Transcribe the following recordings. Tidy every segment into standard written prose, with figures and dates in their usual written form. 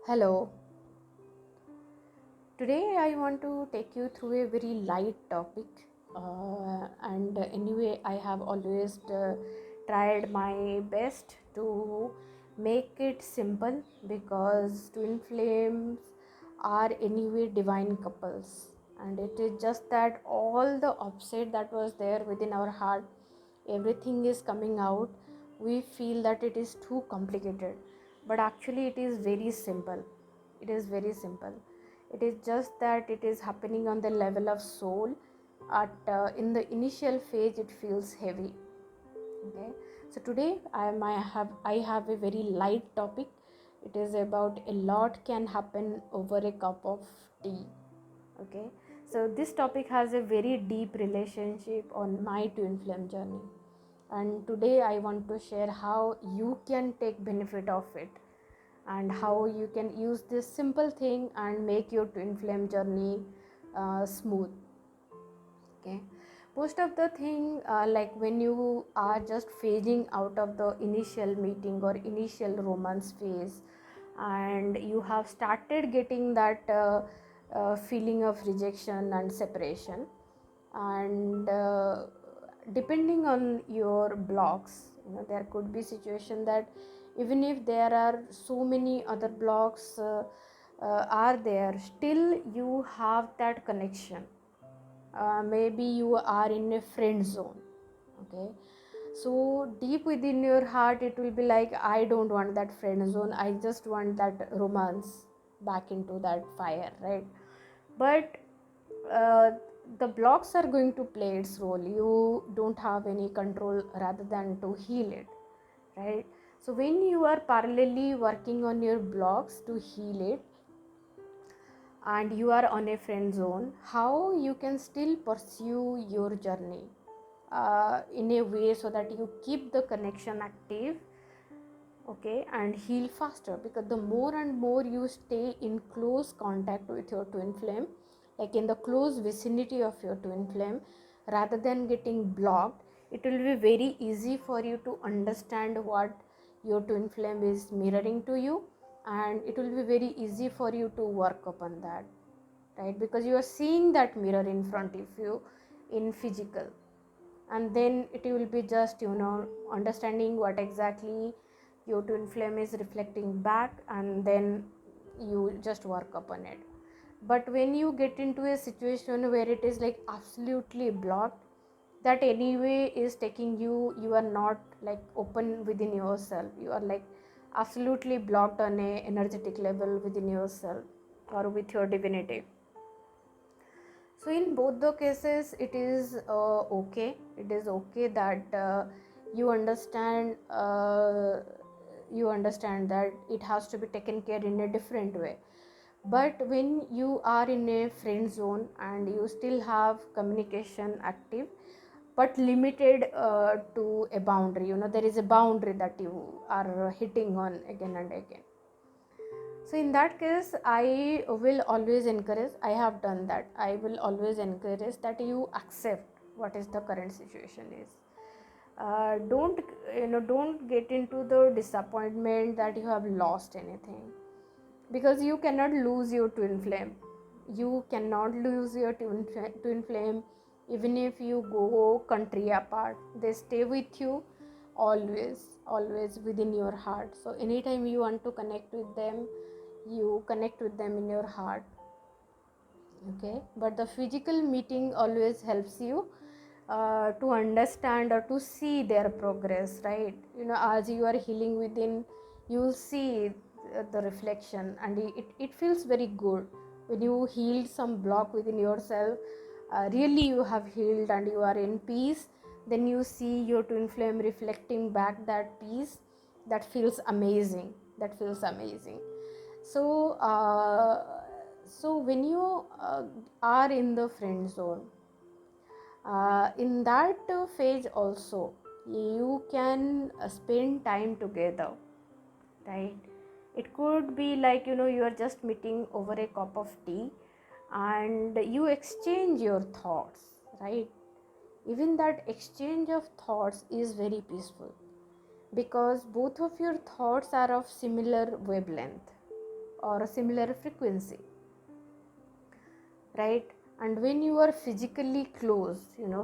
Hello. Today I want to take you through a very light topic. Anyway, I have always tried my best to make it simple because twin flames are anyway divine couples, and it is just that all the upset that was there within our heart, everything is coming out. We feel that it is too complicated, but actually it is very simple. It is very simple. It is just that it is happening on the level of soul. At in the initial phase it feels heavy. Okay, so today I have a very light topic. It is about a lot can happen over a cup of tea. Okay, so this topic has a very deep relationship on my twin flame journey, and today I want to share how you can take benefit of it and how you can use this simple thing and make your twin flame journey smooth. Okay, most of the thing, like when you are just phasing out of the initial meeting or initial romance phase, and you have started getting that feeling of rejection and separation, and depending on your blocks, there could be situation that even if there are so many other blocks are there, still you have that connection. Maybe you are in a friend zone. Okay, so deep within your heart it will be like, I don't want that friend zone, I just want that romance back into that fire, right? But uh, the blocks are going to play its role. You don't have any control rather than to heal it, right? So when you are parallelly working on your blocks to heal it, and you are on a friend zone, how you can still pursue your journey in a way so that you keep the connection active, okay, and heal faster. Because the more and more you stay in close contact with your twin flame, like in the close vicinity of your twin flame, rather than getting blocked, it will be very easy for you to understand what your twin flame is mirroring to you, and it will be very easy for you to work upon that, right? Because you are seeing that mirror in front of you in physical, and then it will be just understanding what exactly your twin flame is reflecting back, and then you just work upon it. But when you get into a situation where it is like absolutely blocked, that anyway is taking you, you are not like open within yourself, you are like absolutely blocked on a energetic level within yourself or with your divinity. So in both the cases it is okay. It is okay that you understand that it has to be taken care in a different way. But when you are in a friend zone and you still have communication active but limited to a boundary, there is a boundary that you are hitting on again and again. So in that case I will always encourage, I have done that, I will always encourage that you accept what is the current situation is. Don't get into the disappointment that you have lost anything, because you cannot lose your twin flame. You cannot lose your twin flame. Even if you go country apart, they stay with you always within your heart. So anytime you want to connect with them, you connect with them in your heart. Okay, but the physical meeting always helps you to understand or to see their progress, right? As you are healing within, you will see the reflection, and it feels very good when you heal some block within yourself. Really you have healed and you are in peace, then you see your twin flame reflecting back that peace. That feels amazing. That feels amazing. So so when you are in the friend zone, in that phase also you can spend time together, right? It could be like, you are just meeting over a cup of tea and you exchange your thoughts, right? Even that exchange of thoughts is very peaceful, because both of your thoughts are of similar wavelength. or a similar frequency, right? And when you are physically close,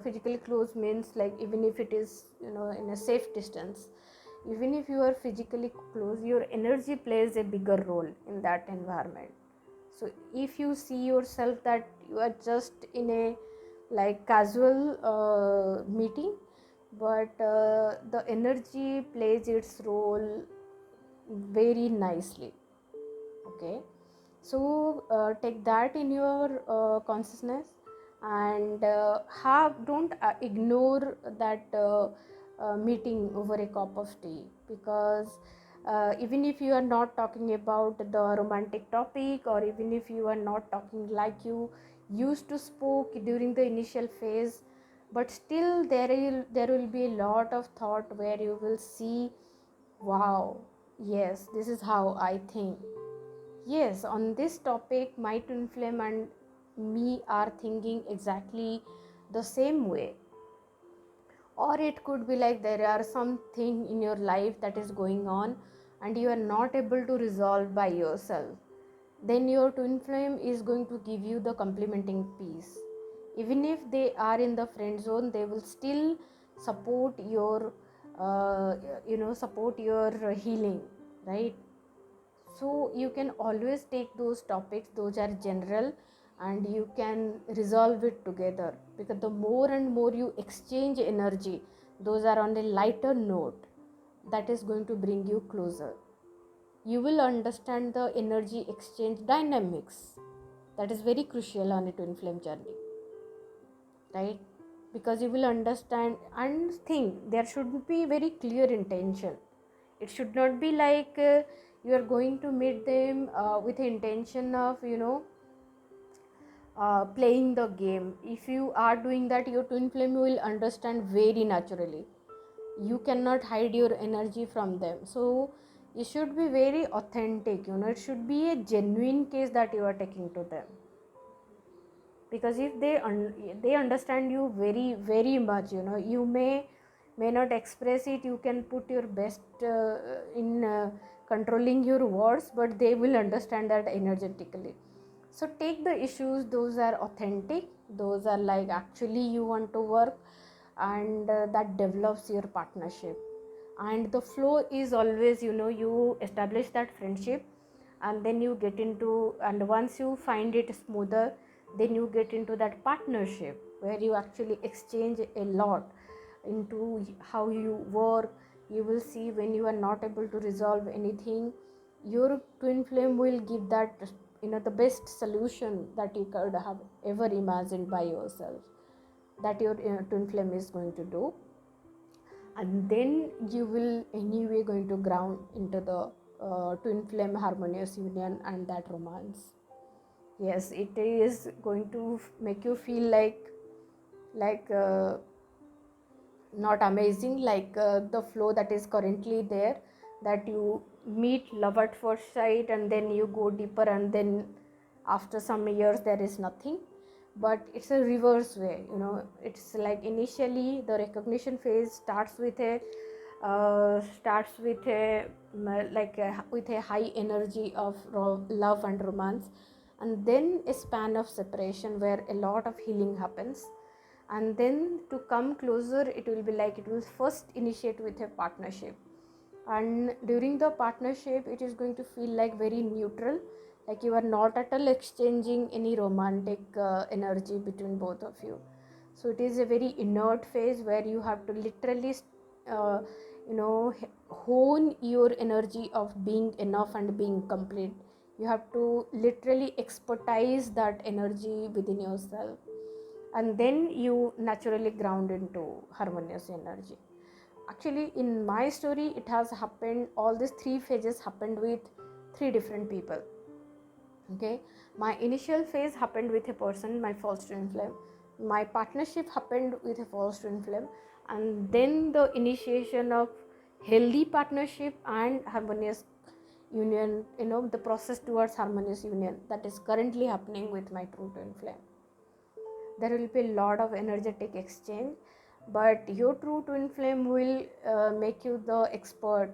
physically close means like even if it is in a safe distance, even if you are physically close, your energy plays a bigger role in that environment. So if you see yourself that you are just in a like casual meeting, but the energy plays its role very nicely. Okay, so take that in your consciousness, and don't ignore that meeting over a cup of tea, because even if you are not talking about the romantic topic, or even if you are not talking like you used to spoke during the initial phase, but still there will be a lot of thought where you will see, wow, yes, this is how I think. Yes, on this topic, my twin flame and me are thinking exactly the same way. Or it could be like there are something in your life that is going on and you are not able to resolve by yourself. Then your twin flame is going to give you the complementing piece. Even if they are in the friend zone, they will still support your, support your healing, right? So you can always take those topics, those are general, and you can resolve it together, because the more and more you exchange energy, those are on a lighter note, that is going to bring you closer. You will understand the energy exchange dynamics, that is very crucial on a twin flame journey, right? Because you will understand and think there should be very clear intention. It should not be like you are going to meet them with the intention of playing the game. If you are doing that, your twin flame will understand very naturally. You cannot hide your energy from them. So you should be very authentic, it should be a genuine case that you are taking to them. Because if they understand you very very much, you may not express it, you can put your best in controlling your words, but they will understand that energetically. So take the issues, those are authentic, those are like actually you want to work, and that develops your partnership. And the flow is always, you establish that friendship, and then you get into, and once you find it smoother, then you get into that partnership where you actually exchange a lot into how you work. You will see when you are not able to resolve anything, your twin flame will give that, the best solution that you could have ever imagined by yourself, that your twin flame is going to do. And then you will anyway going to ground into the twin flame harmonious union and that romance. Yes, it is going to make you feel like not amazing, like the flow that is currently there, that you meet love at first sight and then you go deeper, and then after some years there is nothing. But it's a reverse way, it's like initially the recognition phase starts with a with a high energy of love and romance, and then a span of separation where a lot of healing happens. And then to come closer, it will be like it will first initiate with a partnership, and during the partnership it is going to feel like very neutral, like you are not at all exchanging any romantic energy between both of you. So it is a very inert phase where you have to literally uh, hone your energy of being enough and being complete. You have to literally expertise that energy within yourself, and then you naturally ground into harmonious energy. Actually, in my story, it has happened, all these three phases happened with three different people. Okay, my initial phase happened with a person, my false twin flame. My partnership happened with a false twin flame, and then the initiation of healthy partnership and harmonious union, the process towards harmonious union, that is currently happening with my true twin flame. There will be a lot of energetic exchange, but your true twin flame will make you the expert,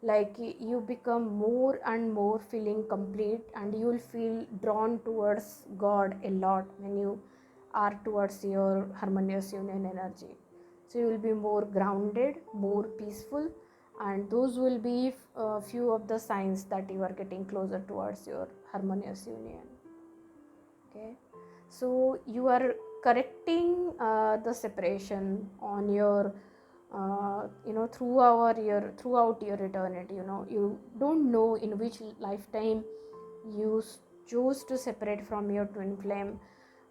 like you become more and more feeling complete, and you will feel drawn towards God a lot when you are towards your harmonious union energy. So you will be more grounded, more peaceful, and those will be few of the signs that you are getting closer towards your harmonious union. Okay, so you are correcting the separation on your throughout your eternity. You don't know in which lifetime you chose to separate from your twin flame,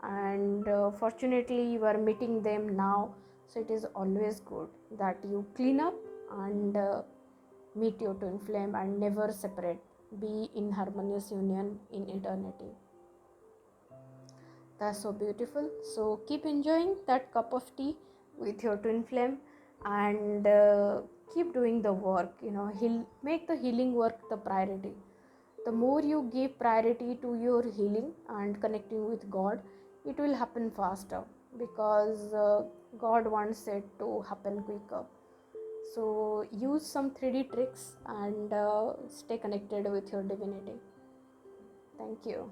and fortunately you are meeting them now. So it is always good that you clean up and meet your twin flame and never separate, be in harmonious union in eternity. That's so beautiful. So keep enjoying that cup of tea with your twin flame, and keep doing the work. Make the healing work the priority. The more you give priority to your healing and connecting with God, it will happen faster, because God wants it to happen quicker. So use some 3D tricks and stay connected with your divinity. Thank you.